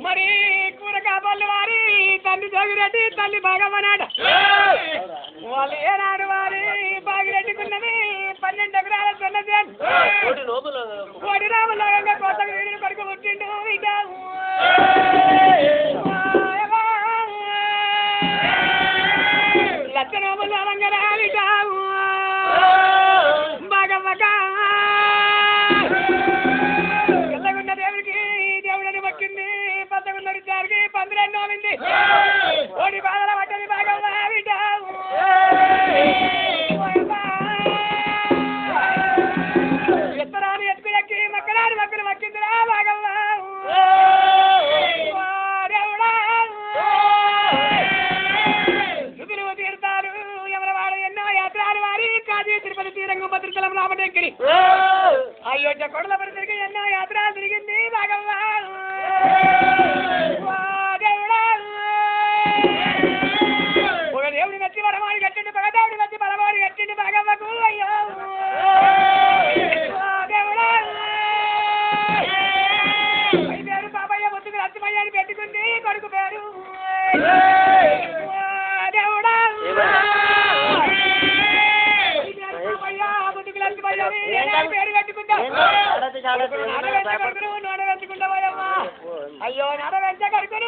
మరి కూర కాపాళ్ళు వారి తల్లి జోగిరెడ్డి తల్లి భాగమనాడు వాళ్ళు ఏనాడు వారి బాగిరెడ్డికున్నది 12 ఎకరాల సొన్నదేను కోటి రామలోకంగా కొత్త వీడిని కొడుకు పుట్టిండు లచ్చనోములు అలంగరాలిటావు బాగమ్మగా ఎల్లగున్న దేవుడికి దేవుడని మొక్కింది పద్దగున్నడి చారికి 12 నోమింది కోడి బాధల పట్టని బాగమ్మ విటావు ఎత్తరాని ఎత్తులకి మక్కరాని మక్కలు మక్కిందిరా బాగమ్మ దేవుడా శుద్ధులు తీరుతారు ఎవరవాడు ఎన్నో యాత్రాలు వారి కాజీ తిరుపతి తీరంగం భద్రతలం రామటెంకిరి అయోధ్య కొడల పరిసరికి ఎన్నో యాత్రలు తిరిగింది బాగమ్మ దేవుడా ఒక దేవుడి వచ్చి బలవాడి కట్టింది ఒక దేవుడి వచ్చి బలవాడి కట్టింది బాగమ్మకు అయ్యో దేవుడా పేరు బాబయ్య ముద్దుకు లక్ష్మయ్యని పెట్టుకుంది కొడుకు పేరు దేవుడా ముద్దుకు లక్ష్మయ్యని పేరు పెట్టుకుంటావు నోడ పెంచుకుంటావమ్మా అయ్యో నడ వెంచ కడుకును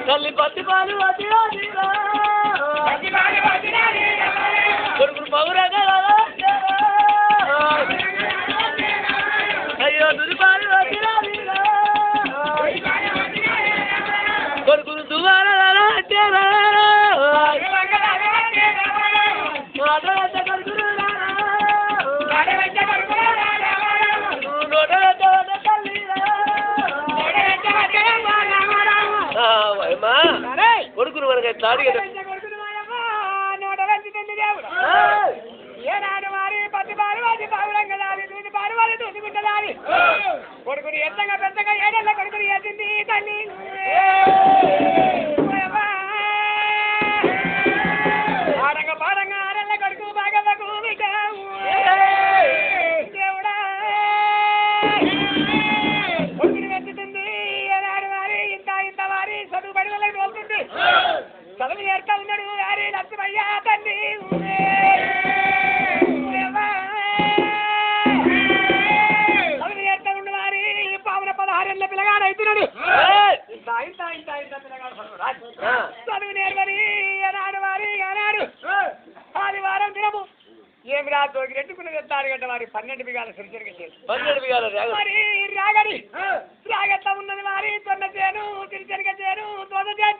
తల్లి పత్తి పాలు కొడుకులు పౌరగా అయ్యో దురిపాలు కొడుకులు దువారా కొడుకులు మనకి తాడి ఏనాడు వారి పత్తి పాలు వారి పావులంగదాలి దూది పాలు వారి దూదుకుంటదాలి కొడుకుని ఎత్తగా పెద్దగా ఏడెళ్ళ కొడుకుని ఎత్తింది తల్లి ఆడంగా పాడంగా ఆరెళ్ళ కొడుకు బాగమ్మకు దేవుడా కొడుకుని ఎత్తుతుంది ఏనాడు వారి ఇంత వారి చదువు బడిలకు వెళ్తుంది చదువు నేర్తా ఉన్నాడు వారి లక్ష్మయ్య తండ్రి పిల్లగాడైతున్నాడు చదువు నేర్వని అనాడు వారి అనాడు ఆదివారం దినము ఏమి రాదు రెట్టుకుని తెస్తాడు గంట వారి 12 బిగాల సరిచరిగా 12 బిగాల మరి రాగడి రాగెత్త ఉన్నది వారి తొన్న చేను సిరిచరిగా చేను తోట చేను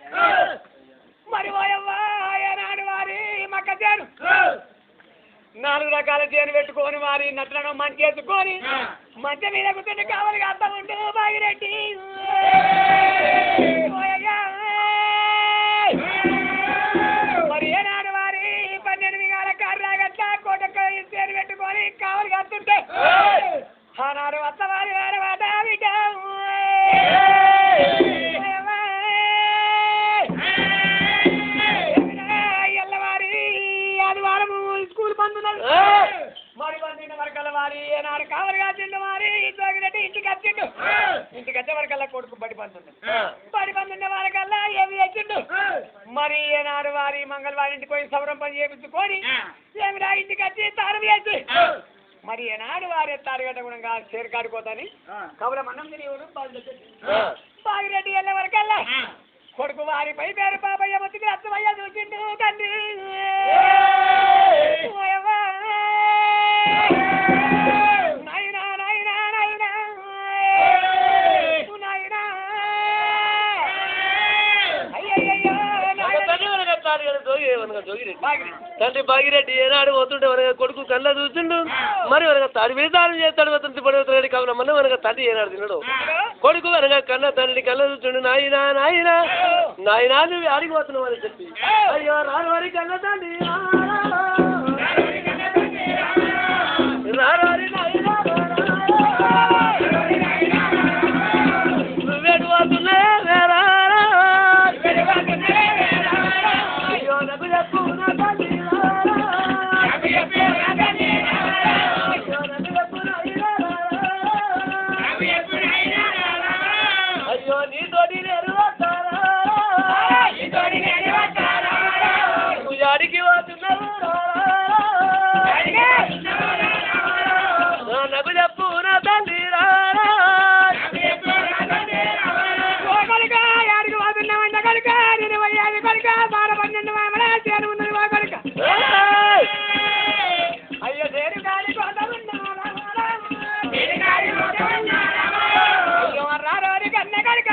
మరి ఓయవ్వ ఏనాడు వారి మక్క చేను 4 రకాల చేను పెట్టుకొని మరి నట్లను మంచేసుకొని మంచి మీద కూర్చొని కావాలి అర్థం ఉండు బాగిరెడ్డి మరి ఏనాడు వారి 12 గాల కార్యాగట్ల కోటక్క చేను పెట్టుకొని కావాలి కడుతుంటే ఆనాడు వత్తవారి వారి వాట బిడ్డ ఎల్లవారి ఆదివారం స్కూల్ బంద్ మరి బందిన వరకల వారి ఏనాడు కావాలి కాచిండు వారి జోగిరెడ్డి ఇంటికి వచ్చిండు ఇంటికి వచ్చే వరకల్లా కొడుకు బడి బంధుంది బడి బంధున్న వరకల్లా ఏమి వచ్చిండు మరి ఏనాడు వారి మంగళవారి ఇంటికి పోయి సౌరం పని చేయించుకొని ఏమిరా ఇంటికి వచ్చి తాను వేసి మరి ఏనాడు వారి తారుగడ్డ కూడా చేరు కాడుకోతాని కబుల మన్నం తిరిగి బాగిరెడ్డి వెళ్ళే వరకల్లా కొడుకు వారిపై పేరు బాబయ్య ముత్తికి అత్తమయ్య చూసిండు తండ్రి నాయనా నాయనా నాయనా నాయనా అయ్యయ్యో తండ్రి బాగిరెడ్డి ఏనాడు పోతుంటే మనగా కొడుకు కళ్ళ చూసిండు మరి మనగా తాడి విధానం చేస్తాడు పడిపోతున్నాడు కావున మన మనగా తండ్రి ఏనాడు తినడు కొడుకు అనగా కన్న తండ్రి కళ్ళ చూసిండు నాయనా నాయనా నాయనా నువ్వు ఆడికి పోతున్నావు అని చెప్పి అయ్యో రాను వారి కన్న తండ్రి రారి నువ్వేడు పోతున్నా అయ్యో నీతోటి నేను నువ్వు ఆడికి పోతున్నావు నాకు చెప్పు నా తల్లి ఆడికి పోతున్నామంట కనుక నేను వయ్యాది కనుక 12 మామల చేను ఉన్నది వా కనుక అయ్యో చేరు కాడి అయ్యో రారోరి కన్న కనుక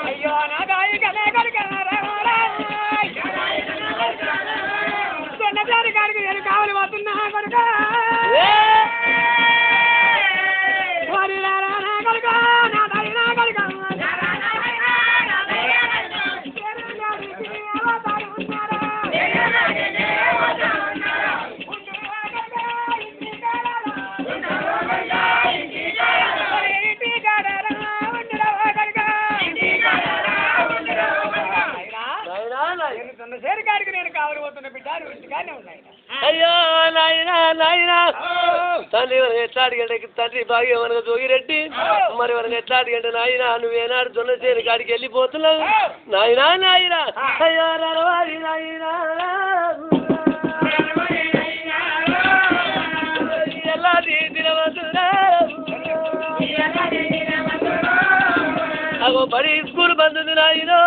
అయ్యో నా గాయి కన్న కనుక సొన్నదారి కాడికి నేను కావాలి పోతున్నా కనుక కనుక నా దాయి నా కనుక సేరికాడికి నేను కావాలి పోతున్న బిడ్డలు ఇంటికానే ఉన్నాయి అయ్యో నాయనా నాయనా తండ్రి మనకి ఎట్లా అడిగంటే తండ్రి బాగా మనకు జోగిరెడ్డి మరి మనకి ఎట్లా అడిగంటే నాయనా నువ్వేనాడు జొన్న చేను కాడికి వెళ్ళిపోతున్నావు నాయనా నాయనా అయ్యో రరవారి నాయనా ఎలా తినవద్దురా అగో బడి స్కూల్ బంధుంది నాయనో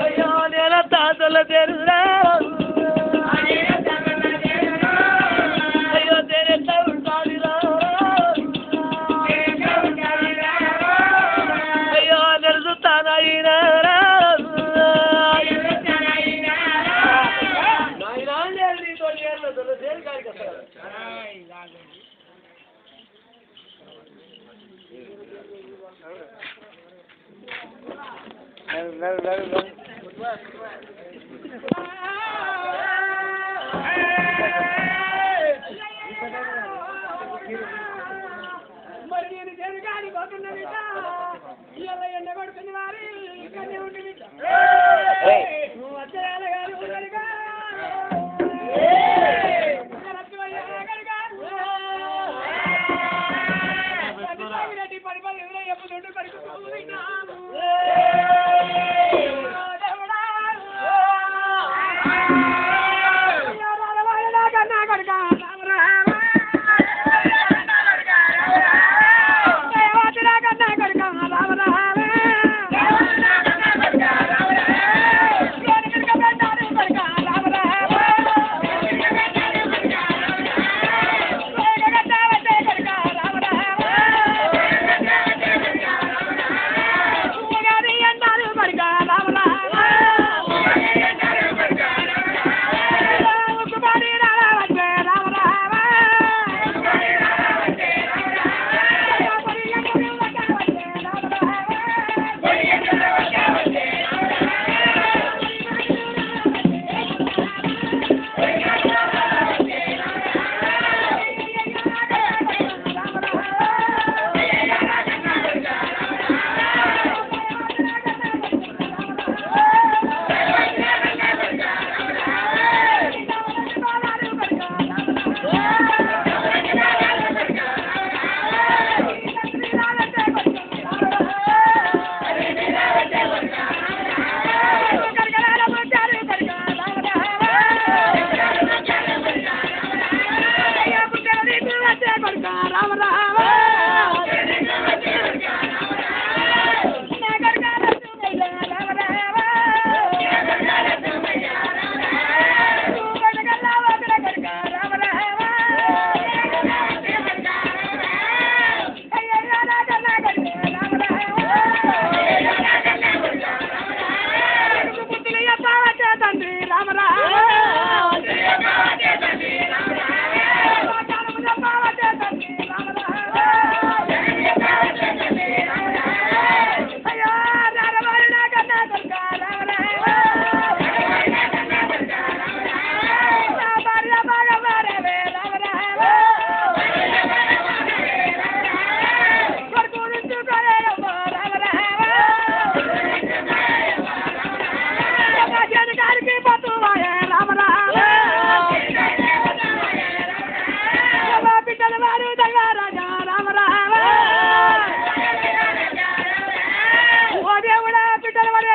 అయ్యో నెల తాతల తెరురా అయ్యో తెరెట్లా ఉంటాదిరా అయ్యో నెలుస్తానైనా నాయనా నీతో చేరు కాడికి వస్తాడు మరి నేను జనగాడి పోతున్నా ఇలా ఎండ కొడుతుంది వారి ఇక్కడనే ఉండి నువ్వు వచ్చేయాల గారు కనుక పడి ఎప్పుడు కన్నా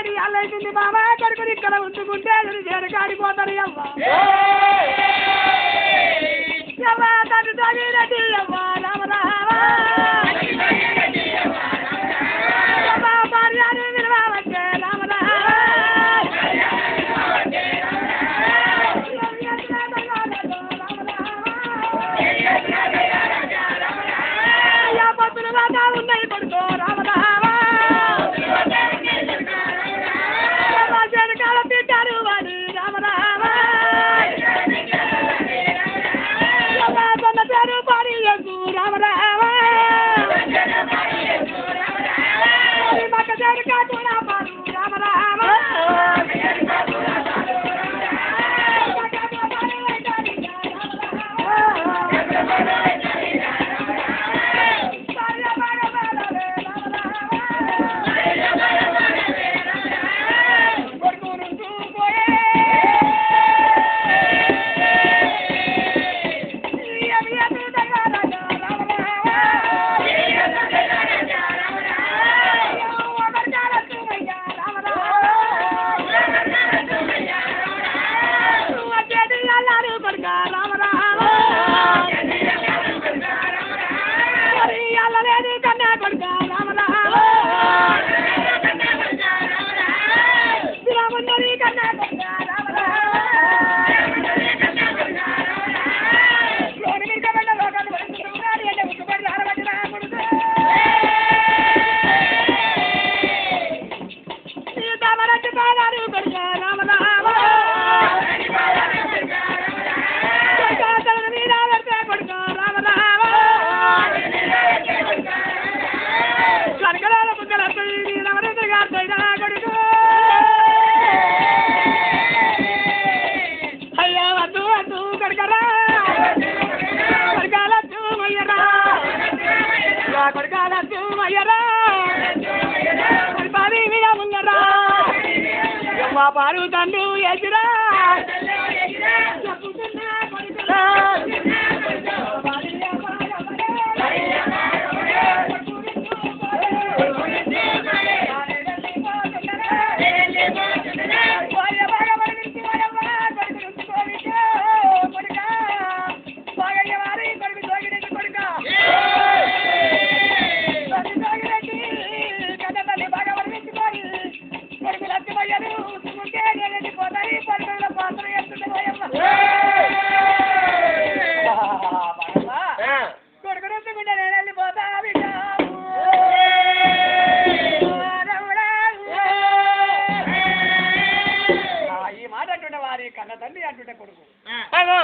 ఏడి అల్లైతుంది బాబా కొడుకుని ఇక్కడ ఉంచుకుంటే చేరు కాడిపోతాడు అవ్వ తండ్రి తాగిరెడ్డి అవ్వ రామ రామ భార్యని విలువచ్చే రామ రామ పత్తులు బాగా ఉన్నాయి కొడుకో రామ రామ కాలం తింటారు వాడు రామ రామ పేరు పాడి రామ రామ మక్క చేరు కాకుండా పాడు రామ రామ పారు తండ్రు ఎదురా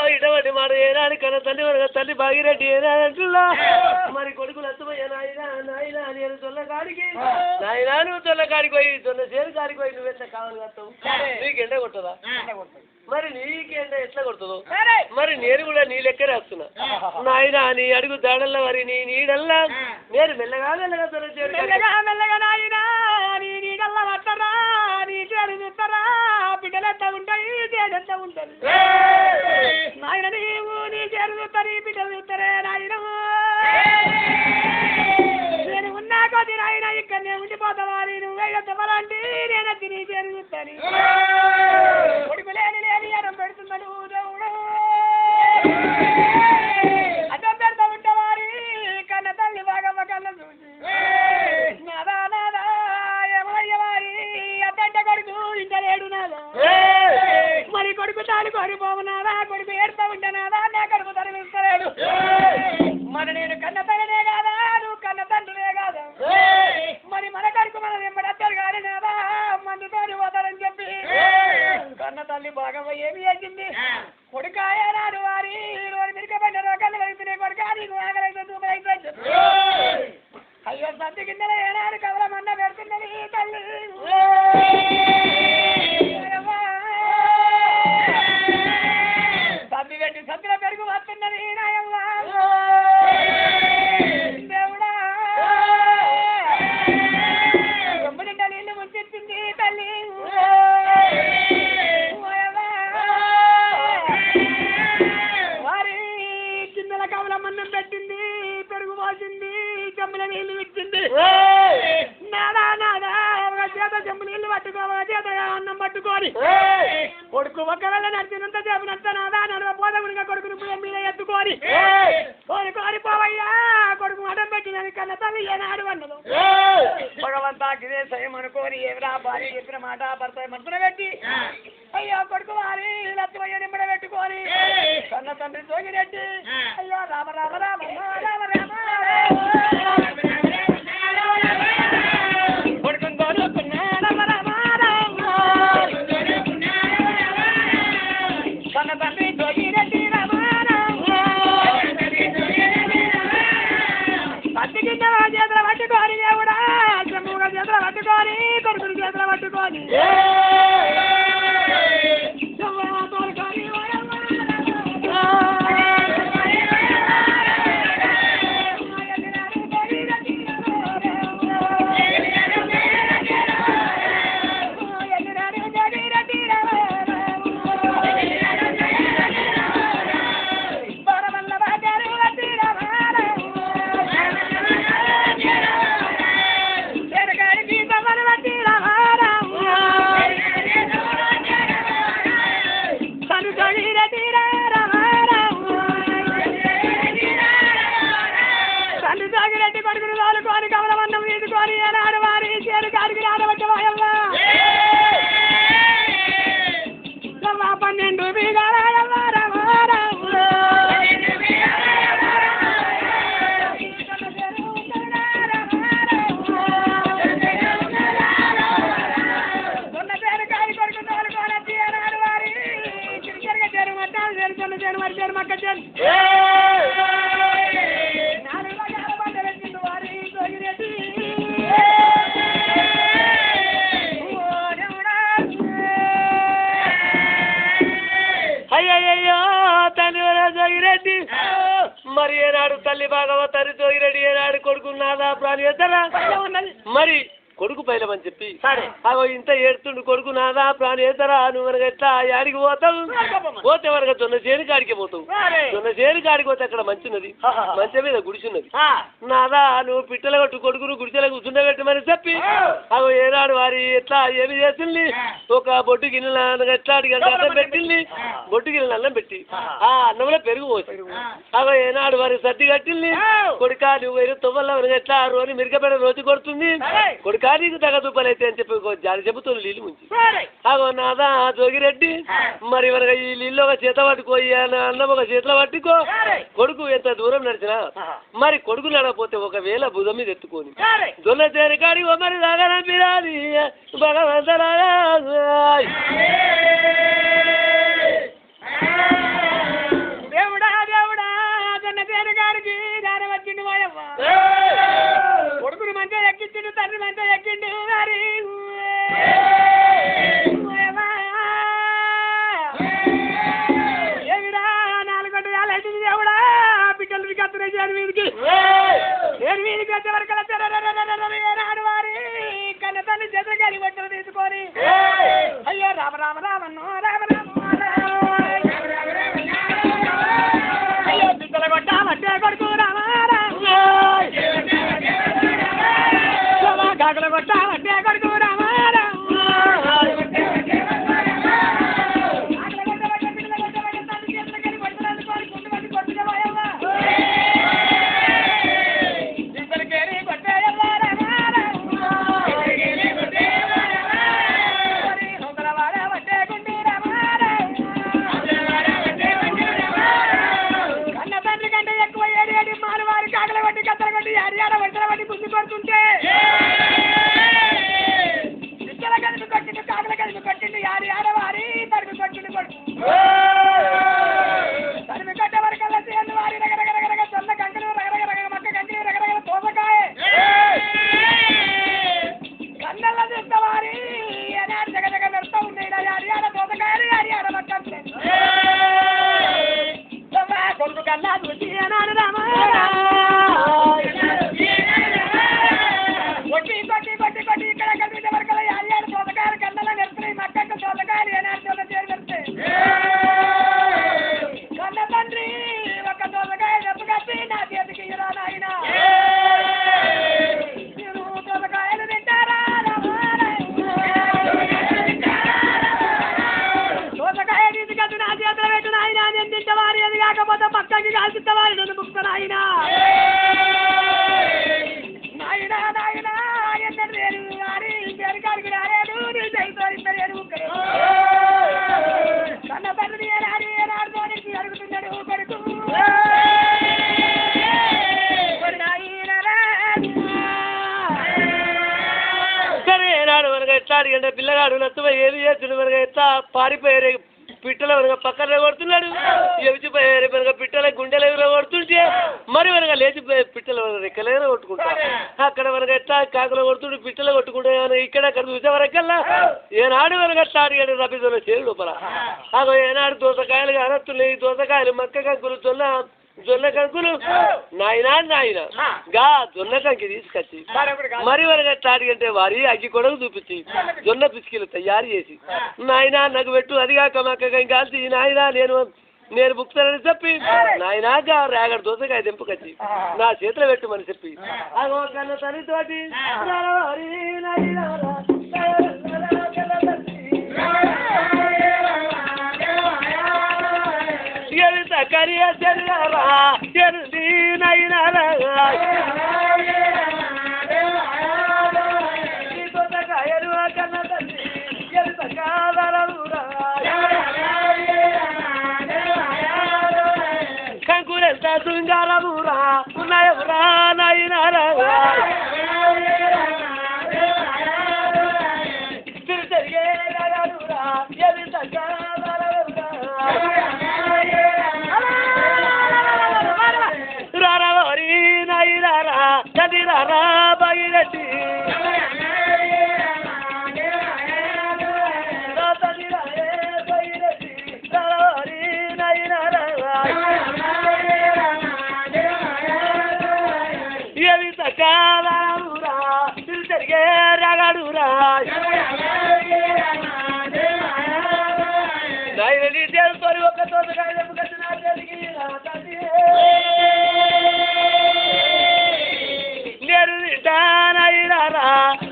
ఇటువంటి మాట ఏనాడు కన్నా తల్లి తల్లి భాగీరెడ్డి ఏనాడంటున్నా మరి కొడుకులు అత్తమయ్యా నాయనా నాయనా నేను తొల్ల కాడికి నాయనా నువ్వు తొల్ల కాడికి పోయి తొల్ల చేరు కాడికి పోయి నువ్వు ఎట్లా కావాలి వస్తావు నీకు ఎండ కొట్టదా మరి నీకెండ ఎట్లా కొడుతుందో మరి నేను కూడా నీ లెక్కనే వస్తున్నా నాయనా నీ అడుగు దాడల్లా మరి నీ నీడల్లా నేను మెల్లగా మెల్లగా తొల చేరు మెల్లగా నాయనా నీ నీడల్లా పట్టరా నీ చేరు చూస్తారా బిడ్డలెంత ఉంటాయి చేడంత ఉంటుంది నాయన నీవు నీ చేరు చూస్తారు బిడ్డలు చూస్తారే నాయన నేను ఉన్నా కొద్ది నాయన ఇక్కడనే ఉండిపోతావా నువ్వు వేయద్దవాలంటే నేను వచ్చి నీ చేరు చూస్తాను కొడుకు లేని లేని అడం పెడుతున్నాడు దేవుడు అడ్డం పెడతా ఉంటావారి కన్న తల్లి బాగమ్మ కన్న చూసి నాదా నాదా ఏమయ్యవారి అడ్డంట కొడుకు ఇంట లేడు నాదా మరి కొడుకు తాను కోరిపోవునాదా కొడుకు ఏడుతా ఉంటానాదా నా కొడుకు తరిమిస్తలేడు మరి నేను కన్న తల్లినే కాదా నువ్వు కన్న తండ్రినే కాదా మరి మన కొడుకు మనం ఎంబడతారు కానీ నాదా మందుతోని పోతారని చెప్పి కన్న తల్లి బాగమ్మ ఏమి చేసింది కొడుకాయనాడు వారి మిరికబడిన రోగాలు వెళ్తున్నాయి కొడుక నీకు ఆగలేదు అయ్యో సంతి కింద ఏనాడు కవలమన్న పెడుతున్నది తల్లి సంతి పెట్టి సంతిలో పెరుగు వస్తున్నది నాయమ్మ దేవుడా ఎప్పుడింట నీళ్ళు ముంచెత్తింది తల్లి వారి కిందల కవలమన్నం పెట్టింది పెరుగు పోసింది చెంబుల నీళ్లు విచ్చింది నాదా నాదా ఒక చేత చెంబు నీళ్లు పట్టుకోవాలి చేతగా అన్నం పట్టుకొని కొడుకు ఒకవేళ నడిచినంత చేపనంత నాదా నడవ పోదమునిగా కొడుకుని మీద ఎత్తుకొని కోరి పోవయ్యా కొడుకు మటం పెట్టినది కన్న తల్లి ఏనాడు అన్నదు భగవంతా గిదే సయం అనుకోని ఏమిరా భార్య చెప్పిన మాట భర్త మనసున పెట్టి అయ్యో కొడుకు వారి లత్వయ్య నిమ్మడ పెట్టుకొని కన్న తండ్రి జోగిరెడ్డి అయ్యో రామ రామ రామ రామ రామ కొడుకుని తోడుకున్నాడు రామ రామ కన్న తండ్రి జోగిరెడ్డి రామ పత్తికి చేతుల పట్టుకొని దేవుడా చెమ్ముగా చేతుల పట్టుకొని కొడుకుని చేతుల పట్టుకొని మరి ఏనాడు తల్లి భాగవతారి జోగిరెడ్డి ఏనాడు కొడుకున్నాదా ప్రాణి మరి కొడుకు పైలమని చెప్పి అగో ఇంత ఏడుతుండు కొడుకు నాదా ప్రాణి ఏతరా నువ్వు మనకు ఎట్లా యాడికి పోతావు పోతే వరకు జొన్న చేను కాడికి పోతావు జొన్న చేను కాడికి పోతే అక్కడ మంచినది మంచి మీద గుడిచున్నది నాదా నువ్వు పిట్టల కొట్టు కొడుకును గుడిచెల కూర్చుండబెట్టమని చెప్పి అగో ఏనాడు వారి ఎట్లా ఏమి చేసింది ఒక బొట్టు గిన్నెల ఎట్లా అడిగంటే అన్నం పెట్టింది బొట్టు గిన్నెల అన్నం పెట్టి ఆ అన్నంలో పెరుగు పోసి అగో ఏనాడు వారి సర్ది కట్టింది కొడుకా నువ్వు వేరే తొవ్వల్లో ఎట్లా రోజు మిరకపెడ రోజు కొడుతుంది కొడుక నీకు తగ దుబ్బలైతే అని చెప్పి జాలి చెబుతుంది నీళ్ళు ముంచి అగో నాదా జోగిరెడ్డి మరి మనకి ఈ నీళ్ళు ఒక చేత పట్టుకో అన్నం ఒక చేతిలో పట్టుకో కొడుకు ఎంత దూరం నడిచినా మరి కొడుకు నడకపోతే ఒకవేళ భుజం మీద ఎత్తుకొని దొల్ల చేరి కాడి మరి దాగనంపిరాది భగవంతరాగా దేవుడా దేవుడా దొన్న చేరి కాడికి దాని వచ్చింది మాయవ్వ కొడుకుని మంచిగా ఎక్కించిండు తండ్రి మంచిగా ఎక్కిండు మరి ఏమిడా 4 గంటలు అవుతుంది దేవుడా పిట్టలు వికత్తున్నాయి చేరు వీధికి వచ్చే వరకు ఏనాడు వారి కన్న తండ్రి చేతులు కలిగి బట్టలు తీసుకొని అయ్యో రామ రామ రామన్నో రామ రామ అయ్యో పిట్టల కొట్ట మట్టే కొడుకు రామ కాకుల కొట్ట మట్టే కొడుకు రామ ఎట్లా అడిగంటే పిల్లగాడు నచ్చ ఏది చేస్తుండే మనకి ఎట్లా పారిపోయారు పిట్టల మనగా పక్కన కొడుతున్నాడు ఎవిచిపోయారు మనగా పిట్టల గుండెల ఎదురు కొడుతుంటే మరి మనగా లేచిపోయే పిట్టల రెక్కల ఎదురు కొట్టుకుంటారు అక్కడ మనగా ఎట్లా కాకులు కొడుతుంటే పిట్టలు కొట్టుకుంటే ఇక్కడ అక్కడ చూసే వరకల్లా ఏనాడు మనగా ఎట్లా అడిగాడు రబీజోలో చేరు లోపల అదో ఏనాడు దోసకాయలు కానొస్తున్నాయి దోసకాయలు మక్క కంకులు జొన్న కంకులు నాయన గా జొన్న కంకి తీసుకొచ్చి మరి వరకు ఎట్లా అడిగంటే వారి అగ్గి కొడకు చూపించి జొన్న పిసికిలు తయారు చేసి నాయన నాకు పెట్టు అది కాక మక్క కంకి కాల్చి నాయన నేను బుక్తానని చెప్పి నాయనాగా రేగడ దోసకాయ దింపుకొచ్చి నా చేతిలో పెట్టుమని చెప్పి అగో కన్న తల్లితోటి కరియా చెల్లారా చెల్లి నైనారా కన్న తల్లి కంకులెంత శృంగారమురా ఉన్నాయరా నైనారా తండ్రిరా బయలటి ఎవి సకాలరా తిరిగే రగడురా నైవలి దేవతోరి ఒక తోటకాయ కట్టిన జరిగి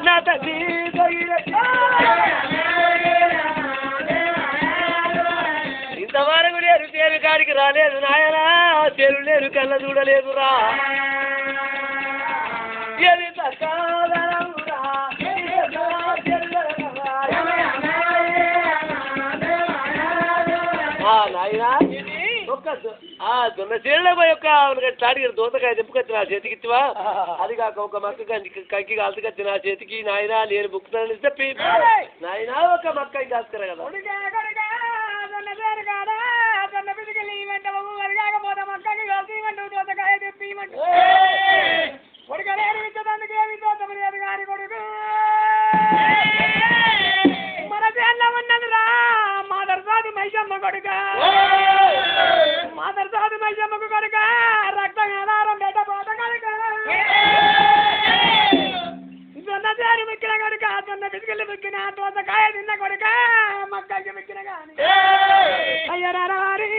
నా తల్లి ఇంతవరకు లేరు తేరు కాడికి రాలేదు నాయనా తేరు లేరు కళ్ళ చూడలేదురా నాయనా జొన్న చేనులో యొక్క తాడికి దోసకాయ దింపుకొచ్చి నా చేతికి ఇచ్చివా అది కాక ఒక మక్క కంకి కాల్చుకొచ్చి నా చేతికి నాయన నేను బుక్కుతానని చెప్పి నాయన ఒక మక్క కాల్చుకురా కదా మన చేనులో ఉన్నదిరా మాదర్సాది మైసమ్మ కొడుక మాదర్సాది మైసమ్మకు కొడుక రక్తగాధారం బెడ్డ పోత కొడుక జొన్న చేరి మిక్కిన కొడుక జొన్న పిసికిలు మిక్కిన దోసకాయ తిన్న కొడుక మక్కకి మిక్కిన గాని అయ్యరారి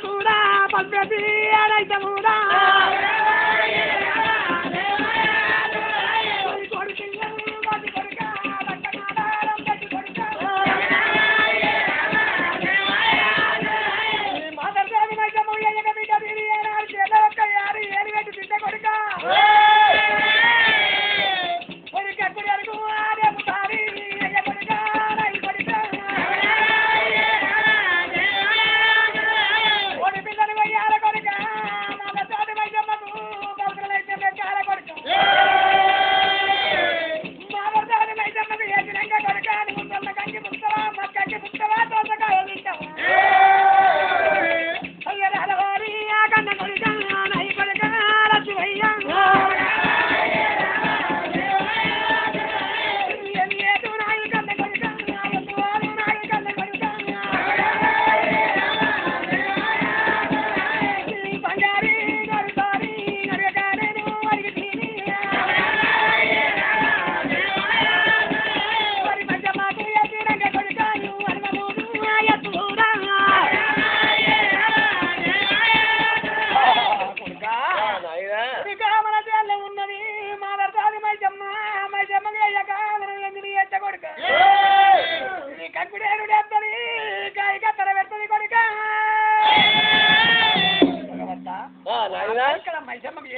కూడా పంపి కూడా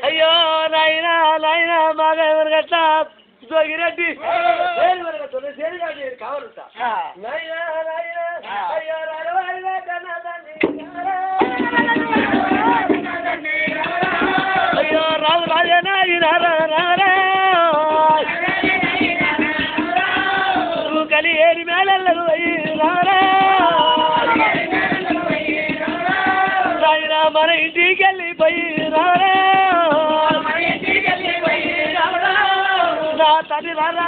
అయ్యో నాయనా నాయనా మాదేవరు గట్లా జోగిరెడ్డి కావాలంట నాయనా నాయనా అయ్యో రాడవాడిగా కన్నా అయ్యో రాజు రాజనా నువ్వు కలి ఏరి మేళలు అయ్యారా నాయన మన ఇంటికి వెళ్ళిపోయి రారా నా తల్లి రారా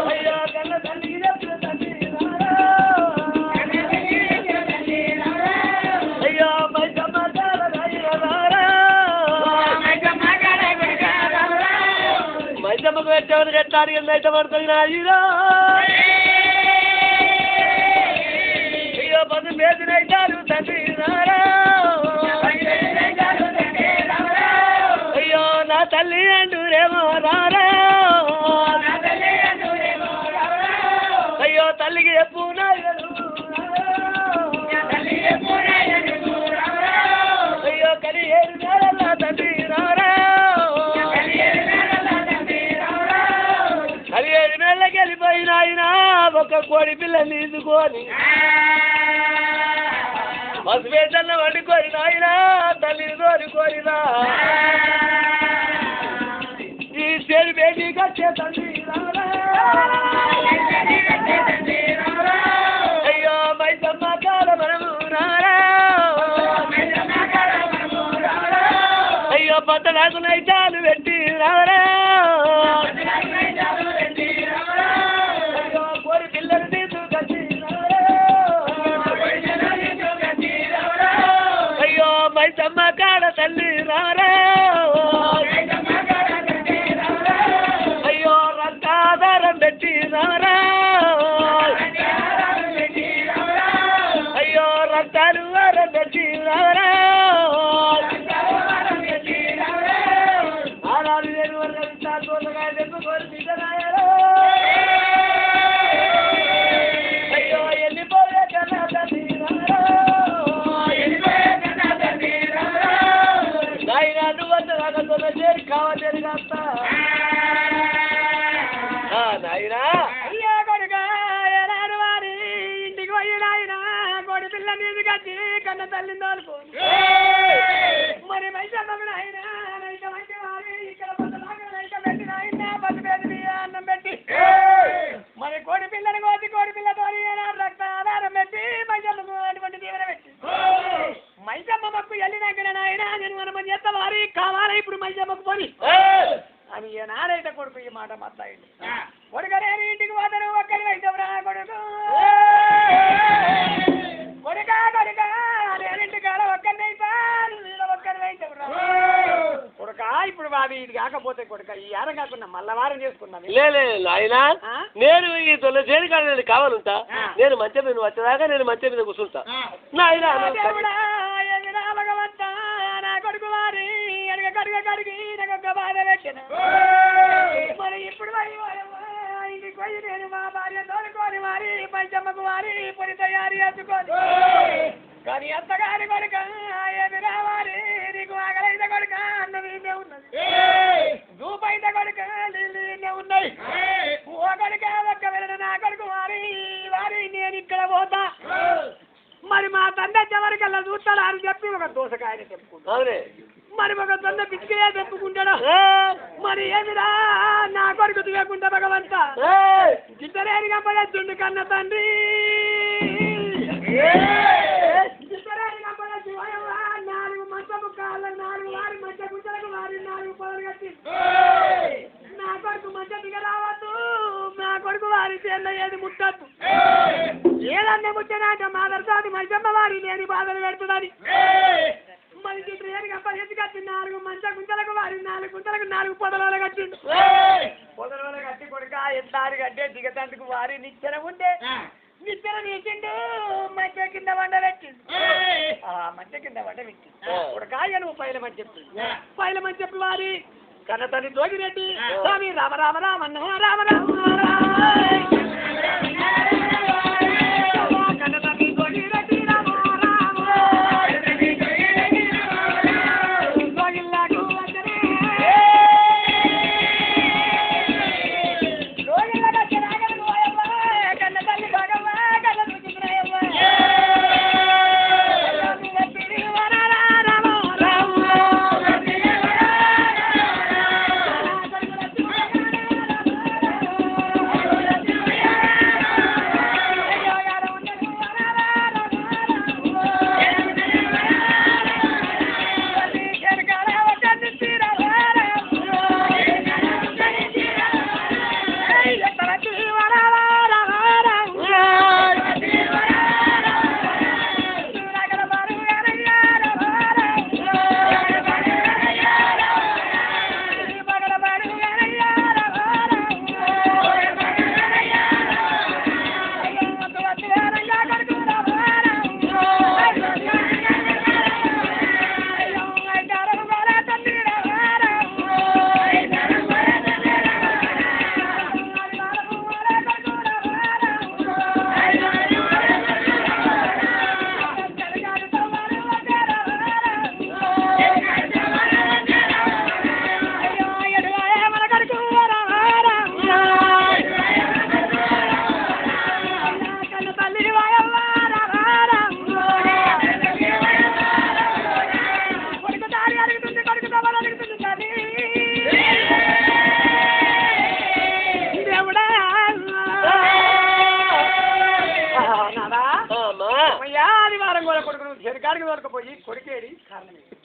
అయ్యో కన్న తల్లి అయ్యో మైసమ్మకు పెట్టేవారు కట్టారు ఎంత పడుతుంది నాయనా అయ్యో పది మేదినైతారు తండ్రి నారా అయ్యో నా తల్లి అంటూరేమో రారా అయ్యో తల్లికి చెప్పు అయ్యో కలి ఏడు నేరల్లా తండ్రి రారా కలి ఏడు నేళ్ళకి వెళ్ళిపోయిన ఆయన ఒక కోడి పిల్లని తీసుకొని పసుపేటన్న వండుకొని నాయన తల్లిని తోడుకోరినా ఈ చెడు బేటీ కట్టే తండ్రి అయ్యో మైసమ్మ కాల మనము రారా అయ్యో పట్టణాకు నైతాలు పెట్టి రారా అయ్యో కోడి పిల్లలు తీసుకొచ్చి అయ్యో మైసమ్మ కాడ తల్లి రారా అయ్యో రక్తాధారం పెట్టి రారా అయ్యో రక్తాలు వారం పెట్టి రారా ఆనాడు నేను అయ్యో వెళ్ళిపోయే కన్నా తల్లి నాయన నువ్వు చేరి కావాలి కాస్తా నాయనా అయ్యా కొడుక ఏనాడు వారి ఇంటికి పోయి నాయన కొడి పిల్ల నీది కట్టి కన్న తల్లిని తోలుకో మరి మైసమ్మకు నాయన నైక మంచి వారి ఇక్కడ పొద్దులాగా నైక పెట్టి నాయన పది పేరు అన్నం పెట్టి మరి కోడి పిల్లని కోసి కోడి పిల్లతో రక్త ఆధారం పెట్టి మైసమ్మకు అటువంటి దీవెన పెట్టి మైసమ్మ మక్కు వెళ్ళినాక నాయన నేను మనం చేస్తా వారి కావాలా ఇప్పుడు మైసమ్మకు పోని అని నారైతే కొడుకు ఈ మాట మాట్లాడి కొడుకనే ఇంటికి పోతాను ఒక్కరి వైద్యరా కొడుకు కొడుక కొడుక నేనింటి కాడ ఒక్కరినైతాను ఒక్కరి వైద్యరా కొడుక ఇప్పుడు బాబీ ఇది కాకపోతే కొడుక ఈ వారం కాకుండా మళ్ళా వారం చేసుకున్నాను నాయనా నేను ఈ తొలసేరి కాడ నేను కావాలంటా నేను మంచి మీద వచ్చేదాకా నేను మంచి మీద కూర్చుంటా నాయనా భగవంతా నా కొడుకు వారి ఎనక కడుగ కడిగి నాకు బాధ పెట్టిన మరి ఇప్పుడు ఇంటికి పోయి నేను మా భార్య తోలుకొని వారి పంచమ్మకు వారి పొడి తయారు చేసుకొని కానీ అత్తగారి కొడుక ఏమి రావాలి నీకు ఆకలైతే కొడుక అన్నం ఈయనే ఉన్నది దూపైతే కొడుక నీళ్ళు ఈయనే ఉన్నాయి ఓ కొడుక ఒక్క వెళ్ళిన నా కొడుకు వారి వారి నేను ఇక్కడ పోతా మరి మా తండ్రి వచ్చేవరకల్లా చూస్తాడు అని చెప్పి ఒక దోసకాయని చెప్పుకుంటా మరి ఒక తొంద పిచ్చికే చెప్పుకుంటాడా మరి ఏమిరా నా కొడుకు దిగకుండా భగవంత జిద్దరేనిగా పడేస్తుండు కన్న తండ్రి జిద్దరేనిగా పడేసి నాలుగు మంచము కాళ్ళ నాలుగు వారి మధ్య గుంటలకు వారి నాలుగు పొదలు కట్టి నా కొడుకు మధ్య దిగ రావద్దు నా కొడుకు వారి చేత ఏది ముట్టద్దు ఏదన్నా ముట్టనాట మాదర్సాది మంచమ్మ వారి లేని బాధలు పెడుతుందని మరి ఎత్తి కట్టి నాలుగు మంచ గుంటలకు వారి నాలుగు గుంటలకు నాలుగు పొదల కట్టిండు పొదల కట్టి కొడుక ఎత్తారు కట్టే దిగతందుకు వారి నిచ్చెన ఉంటే నిచ్చెన తీసిండు మధ్య కింద వండ పెట్టిండు మధ్య కింద వండ పెట్టిండు కొడుక నువ్వు పైల మంచి చెప్పి పైల మంచి చెప్పి వారి కన్న తల్లి జోగిరెడ్డి స్వామి రామ రామ రామన్న రామ రామ కన్న తల్లి జోగిరెడ్డి రామ రామ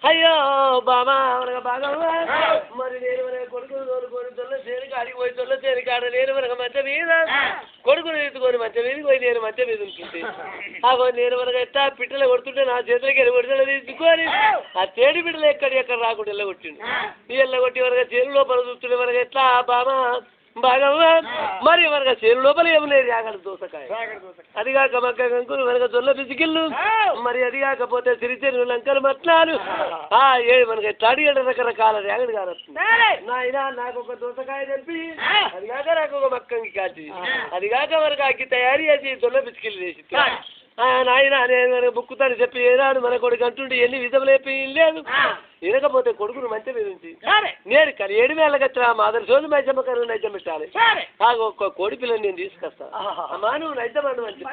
అయ్యో బామా బాగా మరి నేను మన కొడుకు తోలుకొని తొల్ల చేరికి అడిగి పోయి తొల్ల చేరికి ఆడ నేను మనకు మంచి మీద కొడుకుని ఎత్తుకొని మంచి మీదకి పోయి నేను మంచి మీద ఉంటుంది నేను మనకు ఎట్టా పిట్టలు కొడుతుంటే నా చేతులకి ఎరగొడితే తీసుకొని ఆ చేడి పిట్టలు ఎక్కడ రాకుండా ఎల్లగొట్టిండు ఈ ఎల్లగొట్టి మనకు చేరు లోపల చూస్తుండే మనకు ఎట్లా బామా బాగా మరి మనకు చేరు లోపల ఏమలేదు యాగడ దోసకాయ అదిగాక మక్క కంకులు మనకు జొన్న పిసికిళ్ళు మరి అది కాకపోతే సిరిచెరు లంకలు మట్లాలు మనకి ఎట్లాడి రకరకాల యాగడి కారొస్తుంది నాయన నాకు ఒక దోసకాయ తెంపి అదిగాక నాకు ఒక మక్కంకి కాచి అదిగాక మనకు అక్కి తయారు చేసి జొన్న పిసికిళ్ళు చేసి నాయన నేను బుక్కుతాను చెప్పి ఏనాడు మన కొడుకు అంటుంటే ఎన్ని విధములేపి లేదు వినకపోతే కొడుకును మంచి మీద ఉంచి నేను కానీ 7 వేలకు వచ్చిన మాదరి సోది మైజమ్మ కరువు నైజం పెట్టాలి నాకు ఒక్క కోడి పిల్లని నేను తీసుకొస్తా అమ్మా నువ్వు నైజం అండు మంచి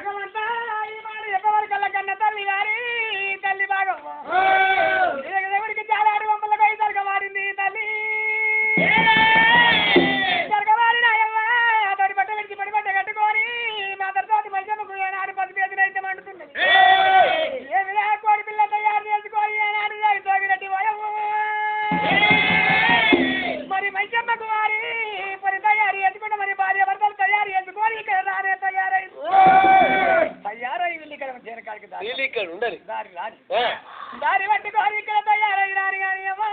మరి మంచమ్మకు వారి పని తయారీ ఎందుకుంటే మరి భార్య భర్తలు తయారీ ఎందుకోని ఇక్కడ రానే తయారై వెళ్ళి ఇక్కడ ఉండాలి దారి పట్టుకోని ఇక్కడ తయారై రాని కానీ అమ్మా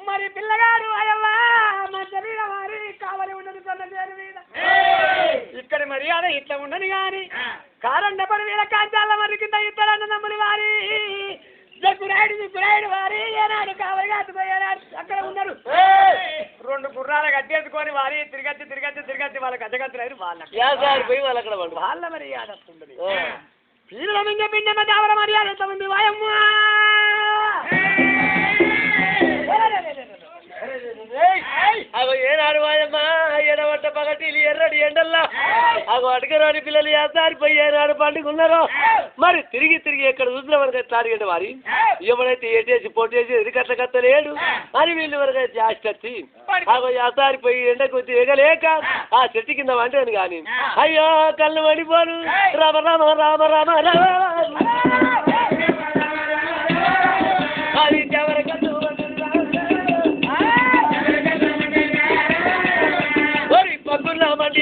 మరి పిల్లగాడు అయ్యమ్మా మంచి మీద వారి కావాలి ఉండదు కొన్న పేరు మీద ఇక్కడ మర్యాద ఇట్లా ఉండని గాని కారండ పని మీద కాంచాల మరి కింద ఇద్దరన్న నమ్ముని వారి గురాయుడు వారి ఏనాడు కావాలి కాకపోయాడు అక్కడ ఉన్నారు 2 గుర్రాలు కట్టేసుకొని వారి తిరిగచ్చి వాళ్ళకి అద్దగత్తున్నారు పోయి వాళ్ళు అక్కడ వాళ్ళ మర్యాద వస్తుంది పిల్లల మీద పిండమ్మ దావర మర్యాద ఎంతమంది వాయమ్మ అగో ఏనాడు వాయమ్మా ఎడబట్ట పగటిలు ఎర్రడి ఎండల్లా అగో అడగరాని పిల్లలు ఏసారిపోయి ఏనాడు పండుకున్నారో మరి తిరిగి ఎక్కడ చూసిన వరకు ఎట్లాడిగండి వారి ఎవడైతే ఏటేసి పోటేసి ఎదికట్ల కత్తలేడు అని వీళ్ళు వరకు జాస్తి వచ్చి అగో ఏసారిపోయి ఎండకు ఎగలేక ఆ చెట్టు కింద వంటని కానీ అయ్యో కళ్ళు పడిపోను రామ రామ రామ రామ రామ అది ఎవరి కళ్ళు పక్కున్న మంది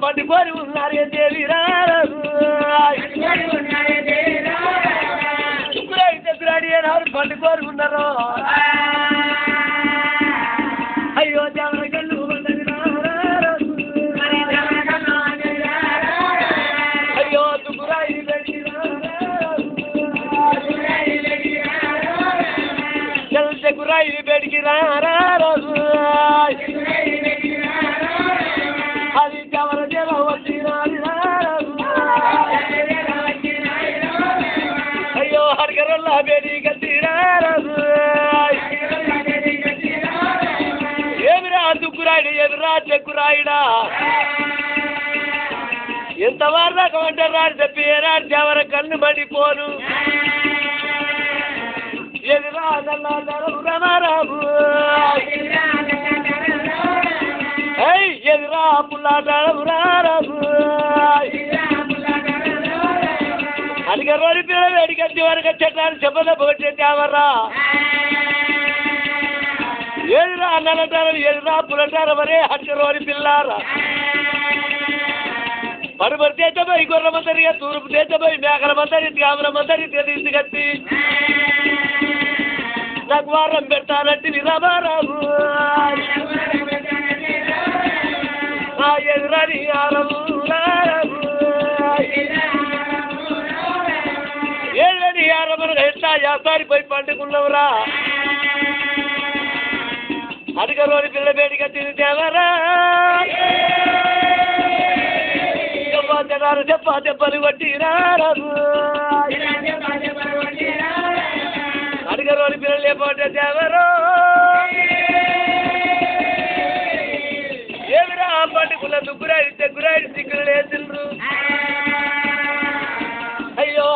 పండుకొని ఉన్నారే దేవి శుక్రాడి ఏనాడు పండుకొని ఉన్నారు అయ్యో దేవర కళ్ళు అయ్యో శుక్రాయి శకురాయి బెడికి రాజు అది దేవర దేవ వచ్చినాడు అయ్యో హరికరల్లా బేడి కట్టిరాజు ఏమిరా దుక్కురాయుడు ఎదురా చెక్కురాయుడా ఎంతవారు రకం అంటారు రాడు చెప్పి ఏనాడు దేవర కన్ను పడిపోను రామారాము ఎదురా పుల్లాటాడు రారాము అడిగే రోజు పిల్లలు వేడికచ్చి వరకు చెట్టాను చెప్పద పోగొట్టేవర్రా ఎదురా అన్నలంటారు ఎదురా పులంటారు మరే అడిగే రోజు పిల్లారా పడుబడి తెచ్చబోయి గుర్రమంతరిగా తూర్పు తెచ్చబోయి మేకలమంతరి గామరమంతరి తీసుకచ్చి నాకు వారం పెడతానంటే రామారాము ఎదురని ఆరము ఏళ్ళని ఆరమును ఎట్లా యాసారిపోయి పండుకున్నవురా అడిగలోని పిల్ల బేటిగా తిరిగేవరా చెప్పని కొట్టి రారాము అడిగలోని పిల్లలు లేకపోతే దేవరో ఏమిరా పండుకున్న దుగ్గురాయి దగ్గురాయి సిగ్గులు లేచిండ్రు అయ్యో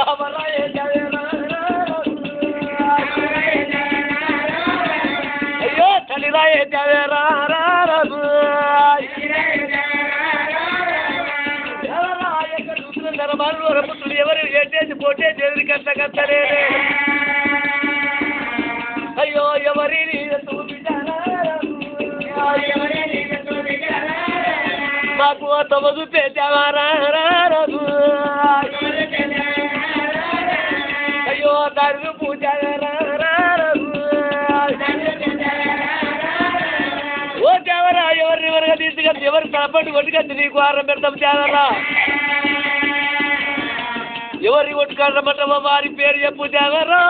అయ్యో తల్లిరాయే దేవేరా పుత్రులు ఎవరు ఎట్టేసి పోటేసి ఎవరి కష్టలే అయ్యో ఎవరి మాకు తమదు పేచావారారు అయ్యో దాని పూజ ఓ దేవరా ఎవరిని ఎవరుగా తీసుకొచ్చి ఎవరు తలపండి కొట్టుకొచ్చి నీకు ఆరం పెడతాం దేవరా ఎవరి కొట్టుకాడమంటావో వారి పేరు చెప్పు దేవరా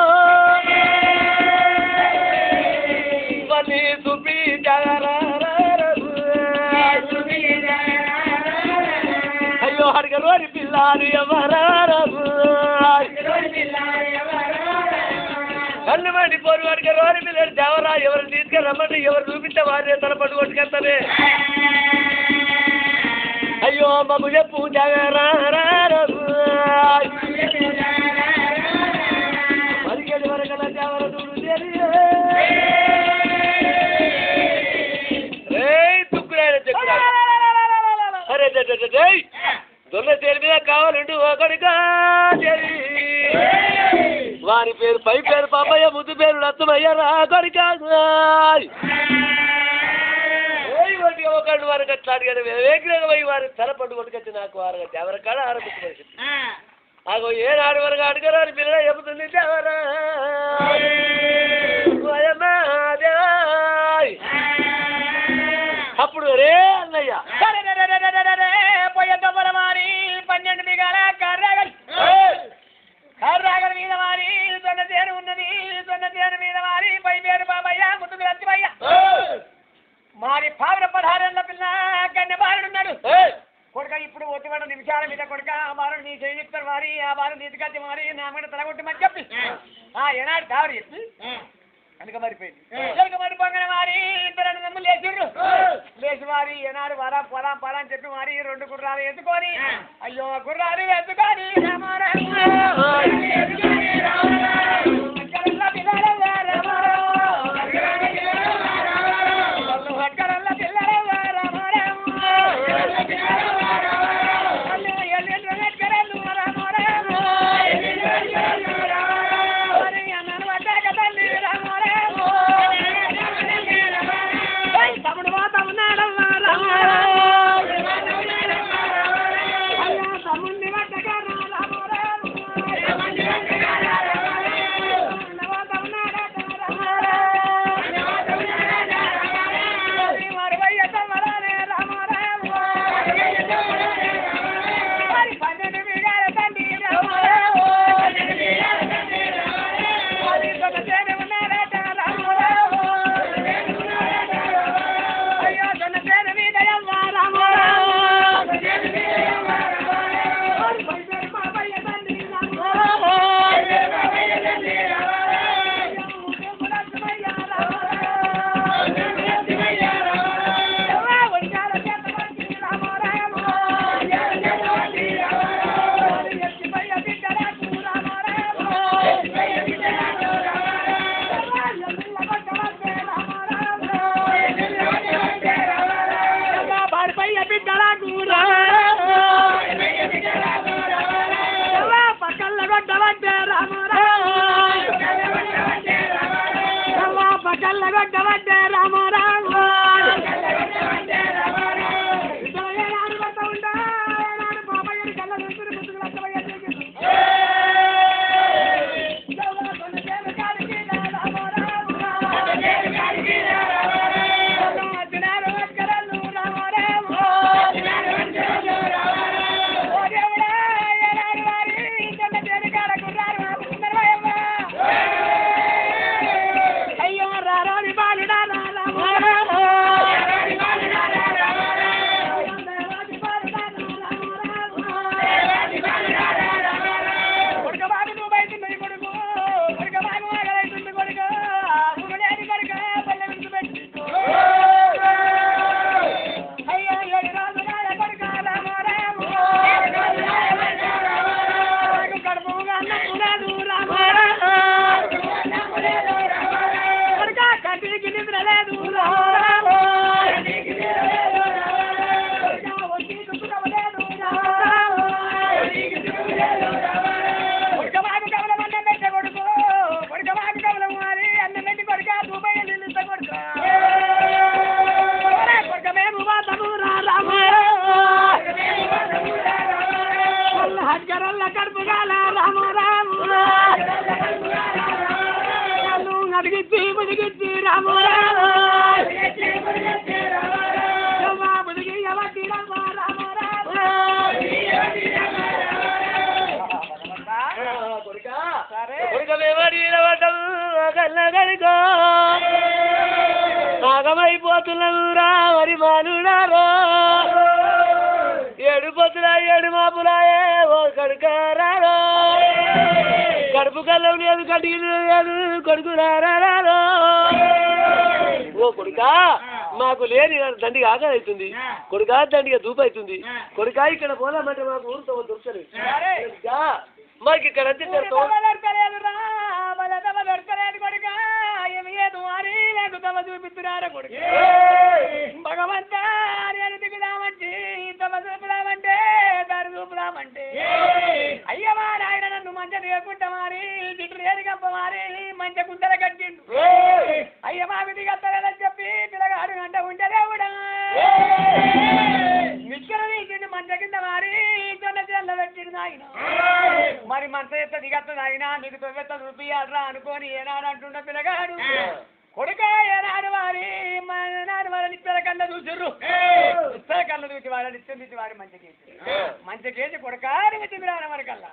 పని చూపి అయ్యో అడిగరోని పిల్లారు ఎవరారు కళ్ళు మండి పోరు అడిగరోని పిల్లలు దేవరా ఎవరు తీసుకెళ్ళమంటే ఎవరు చూపిస్తే వారే తన పట్టు కొట్టుకెళ్తారే అయ్యో మాకు చెప్పు దేవరారు మరిగేది వరకల దేవర చూడు అరే దొల్ల తేలి మీద కావాలంటూ ఒకడిగా వారి పేరు పై పేరు పాపయ్య ముద్దు పేరు లత్తమయ్య రా కొడికా ఒకళ్ళు వారికి అట్లాంటి కదా వేగ్రహమై వారి తల పండు కొట్టుకొచ్చి నాకు వారు ఎవరి కాడ ఆరంభించమని అగో ఏనాడు వరకు అడుగురా అని పిల్లలు చెబుతుంది దేవరా అప్పుడు రే అన్నయ్య పోయేద్దమ్మల మారి 12 మిగాల కర్రాగల మీద మారి దొన్న తేను ఉన్నది దొన్న తేను మీద మారి పై పేరు బాబయ్య ముద్దు లచ్చివయ్య మారి పావుల 16 పిల్ల గన్నె బాలుడున్నాడు కొడుక ఇప్పుడు 1 నిమిషాల మీద కొడుక ఆ బాలుడు నీ చేయిస్తారు మారి ఆ బాలు నీతికచ్చి మారి నా మీద తలగొట్టి మరి చెప్పి ఏనాడు దావరి చెప్పి కనుక మరిపోయింది కనుక మరిపోగానే మారి 2 నమ్ములు లేచిర్రు లేచి మారి ఏనాడు వరా పొలా అని చెప్పి మారి 2 గుర్రాలు ఎత్తుకొని అయ్యో గుర్రాలు ఎత్తుకొని కల్లగొట్టబట్టే రామారావు నాగమైపోతున్నరా మరి మానుడారో ఏడు పొద్దులా ఏడు మాపులాయే ఓ కడుకారారో కడుపు కల్లం లేదు కడిగి లేదు కొడుకు రారారో ఓ కొడుకా మాకు లేని దండిగా ఆకలి అవుతుంది కొడుకా దండిగా దూపు అవుతుంది కొడుకా ఇక్కడ పోదామంటే మాకు ఊరితో దొరకలేదు మాకు ఇక్కడ అంతే చూపిస్తున్నారా కొడుకు భగవంతా నేను దిగుదామంటే తమ చూపుదామంటే దారి చూపుదామంటే అయ్యవా నాయన నన్ను మంచ దిగకుంటా మారి దిగులు ఏది గంప మారి మంచి గుంటల కట్టిండు అయ్యమాకు దిగత్తలేదని చెప్పి పిల్లగాడు అంట ఉంటేనే కూడా మిక్కర తీసిండు మంచ కింద మారి జొన్న చెల్ల పెట్టిండు నాయన మరి మంచ ఎత్త దిగత్తది అయినా నీకు తొవ్వెత్త చూపియాలరా అనుకోని ఏనాడు అంటుండ పిల్లగాడు కొడుక ఏనాడు వారి నిత్యాల కన్నా చూసిర్రు నిత్యాల కన్నా చూసి వారి నిత్యం తీసి వారి మంచి కేజీ కొడుక తిమిరాన వరకల్లా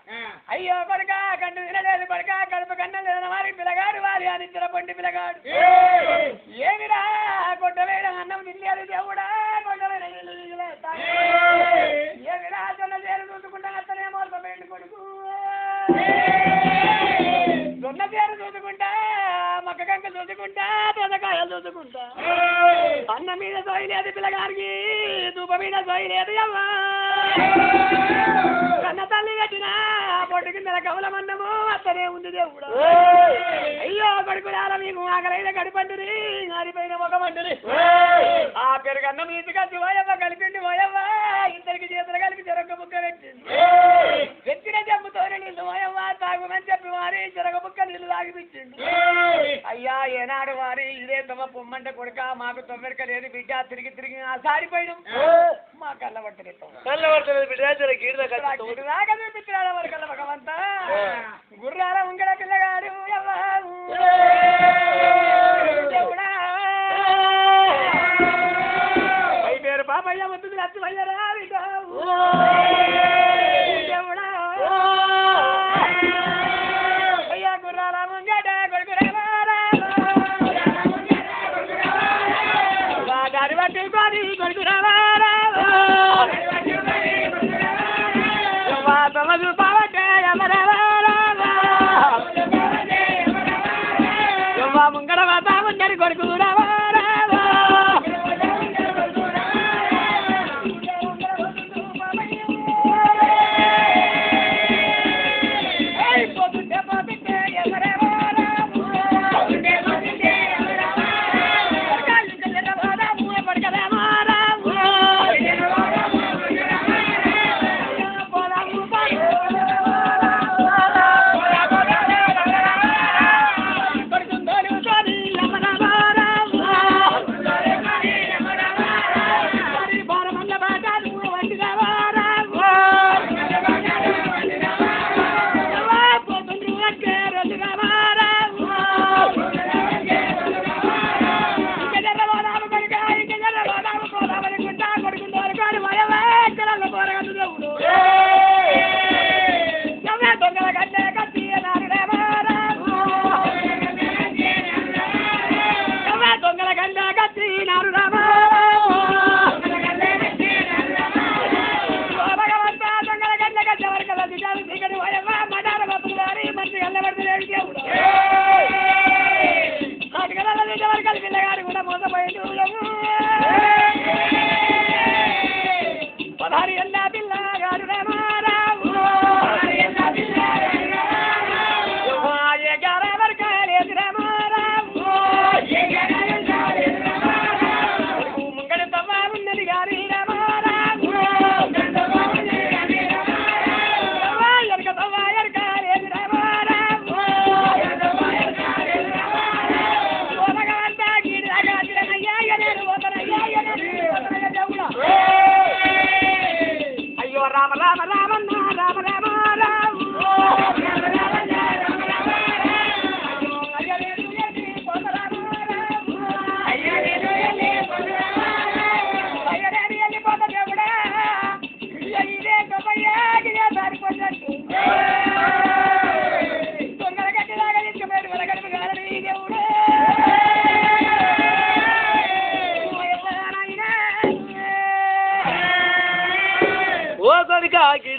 అయ్యో కొడుక కన్ను తినలేదు కొడుక కడుపు కన్ను తిన వారి పిల్లగాడు వారి ఆ నిత్యల పొండి పిల్లగాడు ఏమిరా కొట్టవేడ అన్నం తినలేదు దేవుడా కొట్టవేడ ఏమిరా జొన్న చేరు చూసుకుంటా అతనే మోసపోయింది కొడుకు జొన్న చేరు చూసుకుంటా మక్క కంక చూసుకుంటా దొండకాయలు చూసుకుంటా అన్న మీద సోయలేదు పిల్లగారికి ధూప మీద సోయలేదు అవ్వా కన్న తల్లి కట్టిన పొట్టు కింద కవలమన్నము అత్తనే ఉంది దేవుడు అయ్యో కొడుకురాల మీకు ఆకలైన గడిపండుని ఆరిపోయిన ఒక మండుని ఆ పెరుగన్న మీది కట్టి పోయవ్వ కలిపిండి పోయవ్వ ఇద్దరికి చేతులు కలిపి చెరొక్క ముక్క పెట్టింది పెట్టిన జమ్ముతోనే నీళ్ళు పోయవ్వ తాగుమని చెప్పి వారి చెరొక ముక్క నీళ్ళు తాగిపించిండు అయ్యా ఏనాడు వారి ఇదే తమ పొమ్మంటే కొడుక మాకు తొమ్మిదిక లేదు బిడ్డ తిరిగి తిరిగి ఆ సారిపోయినాం మా కళ్ళ పట్టలేదు బిడ్డ చూపించాడు వారి కళ్ళ భగవంతా గుర్రాల ఉంగడ పిల్లగాడు అయి పేరు పాపయ్య వద్దు లచ్చయ్యరా దేవుడా అయ్యా గుర్రాల ముంగట దారి బట్టి కొని కొడుకురావారా తమ చూపావంటే ముంగడ వాతా ముంగడి కొడుకురావారా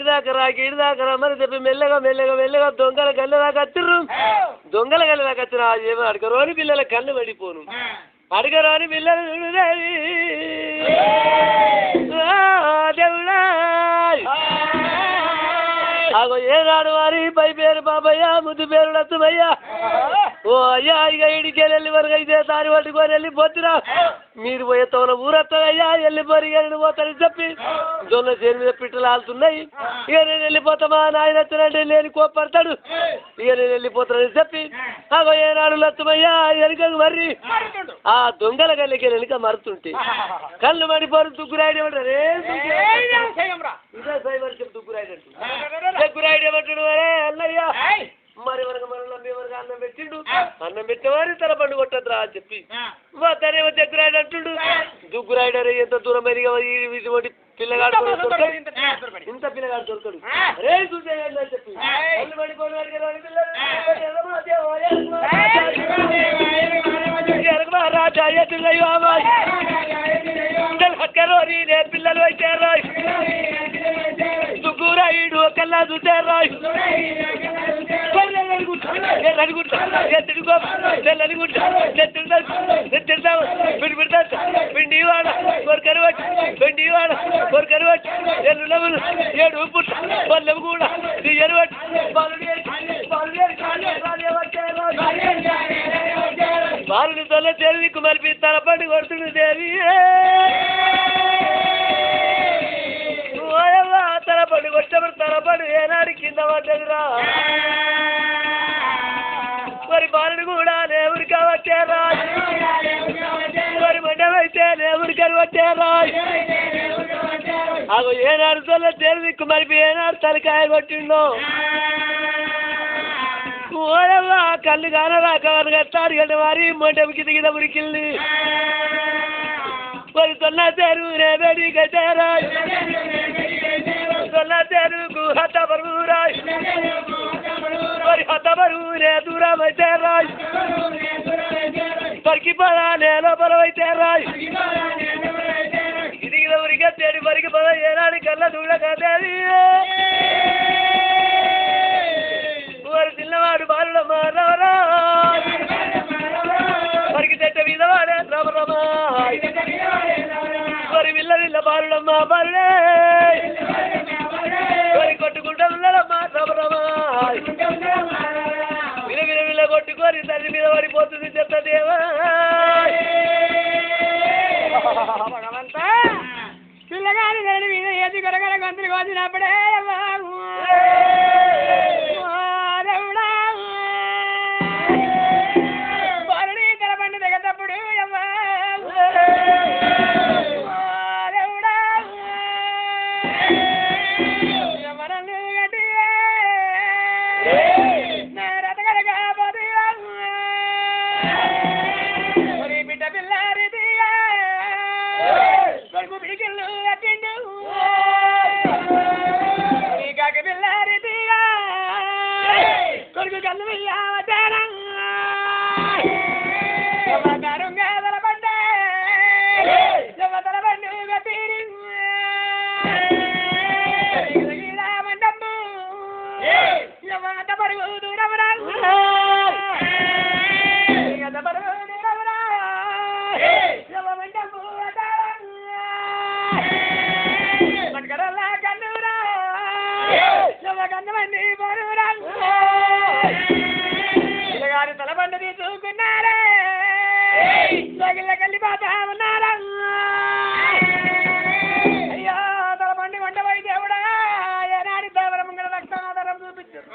ఈడి దాకా రమ్మని చెప్పి మెల్లగా మెల్లగా మెల్లగా దొంగల కళ్ళ దాకా వచ్చిర్రు. దొంగల కళ్ళ దాకా వచ్చిన ఏమో అడగరోని పిల్లల కళ్ళు పడిపోను. అడగరాని పిల్లలు దేవుడా అగో ఏనాడు వారి పై పేరు బాబయ్య ముద్దు పేరు లచ్చమయ్యా. ఓ అయ్యా ఇక ఇడికెళ్ళి వరకు అయితే దారి పట్టుకొని వెళ్ళిపోతున్నా. మీరు పోయే తోన ఊరత్తదయ్యా వెళ్ళిపోయి వెళ్ళిపోతానని చెప్పి జొన్న చేను మీద పిట్టలు ఆలుతున్నాయి. ఇక నేను వెళ్ళిపోతామా నాయన వచ్చినంటే లేని కోపడతాడు. ఇక నేను వెళ్ళిపోతానని చెప్పి అగో ఏనాడు లచ్చమయ్యా వెనుకకు మర్రి ఆ దొంగల గల్లికి వెనుక మరుతుంటే కళ్ళు మడిపోరు దుగ్గురాయడం అంటారు. దుగ్గురాయడం ఏమంటాడు అరే అన్నయ్య మరి వరకు మన వరకు అన్నం పెట్టిండు. అన్నం పెట్టేవారి తల పండు కొట్టద్రా అని చెప్పి మా తనేమో దగ్గరాయడు అంటుండు. దుగ్గురాయడు ఎంత దూరం ఇటువంటి పిల్లగాడు ఇంత పిల్లగాడు దొరకడు రే చూసేయండి అని చెప్పి పిల్లలు అయితే రాయ్ దుగ్గురాయుడు కల్లా చూసారు పిండి వాడ కొరకరు పిండి వాడ కొరకరు ఎల్లు ఏడు పుట్ట పల్లెము కూడా తీయరు బాలుని తొల తెలివి కుమరిపి తల పండు కొడుతుంది దేవి తల పండు కొట్టబడి తల పండు ఏనాడు కింద పడ్డదిరా. మరి బాలుడు కూడా నేవుడికి వచ్చారా మరి మండమైతే నేవుడికని వచ్చారా. అగో ఏనాడు తొల తెలివి కుమరిపి ఏనాడు తలకాయ కొట్టిండో ఓడవ్వా కళ్ళు కానరాక కట్టాడు కదా మరి మొండెం కింద కింద ఉరికిల్ని మరి తొన్న తెరు రేబడి గజారా తొన్న తెరుకు హత బరువురాయ్ మరి హత బరువునే దూరం అయితే రాయ్ పరికి పద నేల బలమైతే రాయ్ ఇది కింద ఉరికెత్తాడు పరికి పద ఏనాడు కళ్ళ దూడకదేవి మరి చిన్నవాడు బాలుడమ్మ రవరా మరికి చెట్ట మీద వాడే రమరమా మరి విల్ల విల్ల బాలుడమ్మ బాలుడే మరి కొట్టుకుంటా ఉన్నాడమ్మా రమరమా విల విల విల కొట్టుకొని తల్లి మీద పడిపోతుంది చెత్త దేవా. పిల్లగాని తల్లి మీద ఏది గడగడ గంతులు కోసినప్పుడే తలబండి తీసుకున్నారే కలిపోతా ఉన్నారా. అయ్యో తలబండి వంటపై దేవుడా ఏనాడి దేవరమంగళ రక్తం ఆధారం చూపించారు.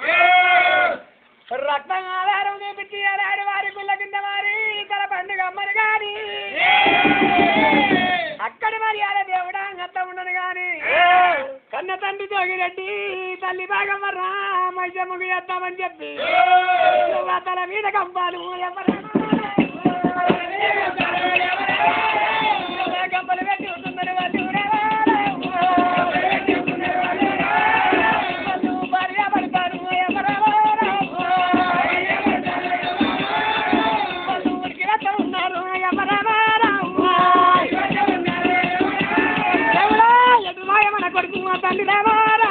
రక్తం ఆధారం చూపించి ఏనాడి వారి పిల్ల కింద వారి తలబండి గమ్మని గాని అక్కడి మర్యాద దేవుడా అంత ఉండను గాని కన్న తండ్రి జోగిరెడ్డి తల్లి భాగమ్మ మైసమ్మకు చేద్దామని చెప్పి తల మీద కంపాలు కంపలు పెట్టి ఉంటున్నారు వాళ్ళు భార్య పడతారు వాళ్ళు ఊరికి రక్తం ఉన్నారు ఎదురాయమన కొడుకు తల్లి దేవారా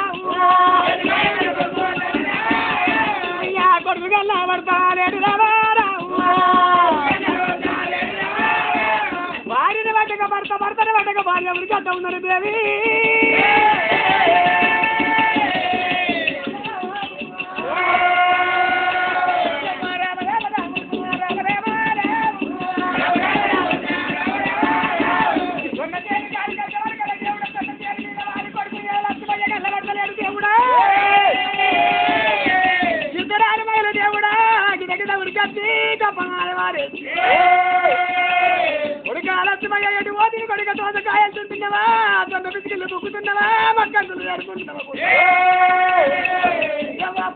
భార్య ఉరికి అట్ట ఉన్నారు దేవి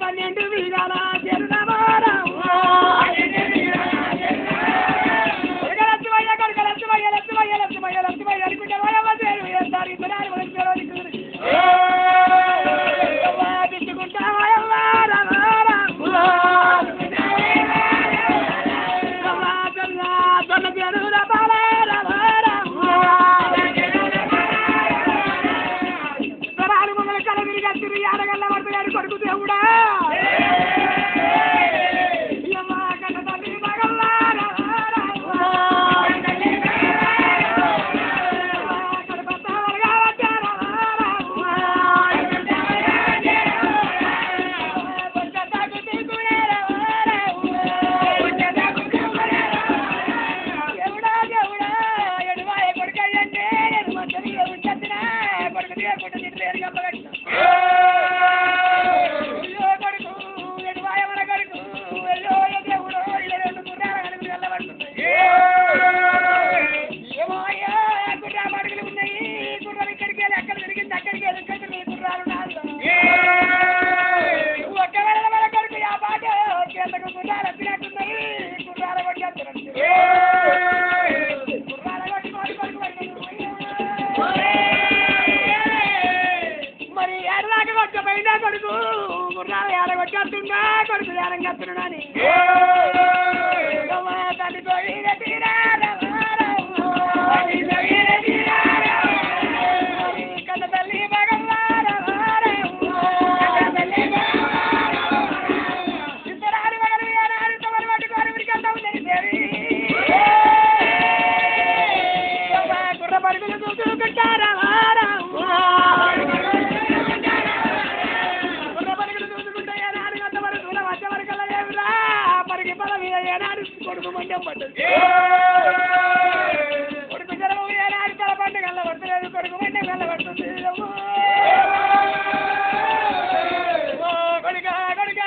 పన్నెండు వీరాల కొడుకు దేవుడా మరి ఎడలాగా వచ్చపోయినా కొడుకు గుర్రాలు ఎడగొచ్చేస్తున్నా కొడుకు ఎడంగెత్తున్నాడని తల్లి కన్న తల్లి ఇద్దరు మగలు ఏనాడు తమరు పట్టుకోని ఉరికెళ్తా ఉందని దేవి గుర్ర పరుగులు చూసుకుంటారా గుర్ర పరుగులు చూసుకుంటే ఏనాడు అంత వరకు వచ్చే వరకల్లా ఏమిరా పరిగి పొల మీద ఏనాడు కొడుకు మండం పడ్డది కొడుకు జలము ఏనాడు తల పండుగల్ల పడుతుంది కొడుకు మండం గల్ల పడుతుంది కొడుక కొడుక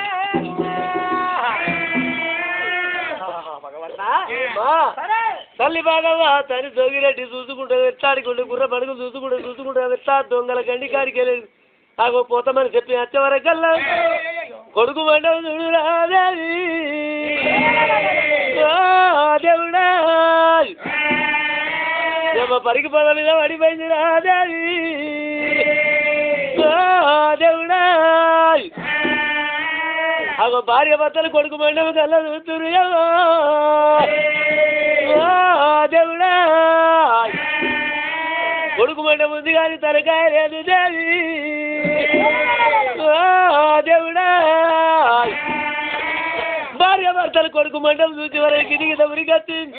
తల్లి బాగవ్వా తల్లి జోగిరెడ్డి చూసుకుంటే ఎట్లాడుకుంటే గుర్ర పడుగు చూసుకుంటే ఎట్లా దొంగల గండి కాడికి వెళ్ళేది ఆగో పోతామని చెప్పి వచ్చేవరకల్లా కొడుకు మండవు చూడు రాదేవి దేవుడా పరికి పొల మీద పడిపోయింది రాదేవి దేవుడా ఆగో భార్య భర్తలు కొడుకు మండవు కల్లా చూస్తురు దేవుడా కొడుకు మంట ముందు కానీ తలకాయ లేదు దేవి దేవుడా భార్య భర్తలు కొడుకు మంటలు చూసి వరకు గిరిగి తమరికి